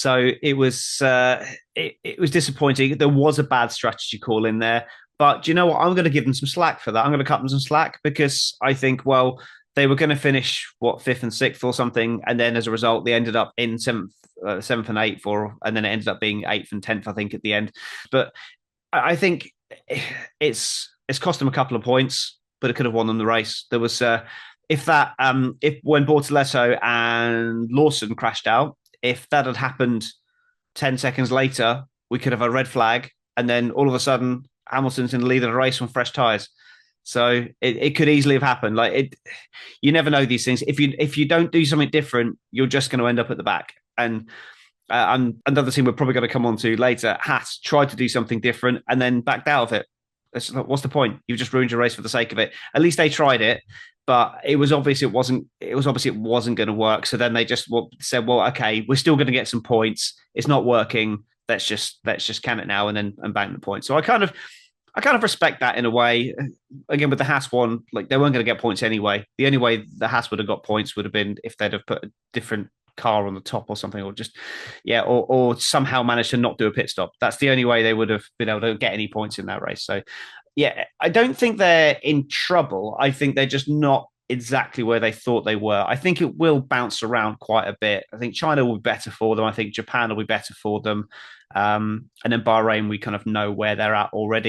So it was disappointing. There was a bad strategy call in there, but do you know what? I'm going to give them some slack for that. I'm going to cut them some slack because I think, well, they were going to finish what fifth and sixth or something, and then as a result, they ended up in seventh and eighth, and then it ended up being eighth and tenth, I think, at the end. But I think it's cost them a couple of points, but it could have won them the race. There was if when Bortoleto and Lawson crashed out, if that had happened 10 seconds later, we could have a red flag, and then all of a sudden Hamilton's in the lead of the race on fresh tyres. So it could easily have happened. You never know these things. If you don't do something different, you're just going to end up at the back. And another thing we're probably going to come on to later, Haas tried to do something different and then backed out of it. What's the point? You've just ruined your race for the sake of it. At least they tried it, but it was obvious it wasn't. It was obvious it wasn't going to work. So then they just said, "Well, okay, we're still going to get some points. It's not working. Let's just can it now and then and bank the points." So I kind of respect that in a way. Again, with the Haas one, like they weren't going to get points anyway. The only way the Haas would have got points would have been if they'd have put a different car on the top or something, or just or somehow managed to not do a pit stop. That's the only way they would have been able to get any points in that race. So yeah, I don't think they're in trouble. I think they're just not exactly where they thought they were. I think it will bounce around quite a bit. I think China will be better for them. I think Japan will be better for them. And then Bahrain, we kind of know where they're at already.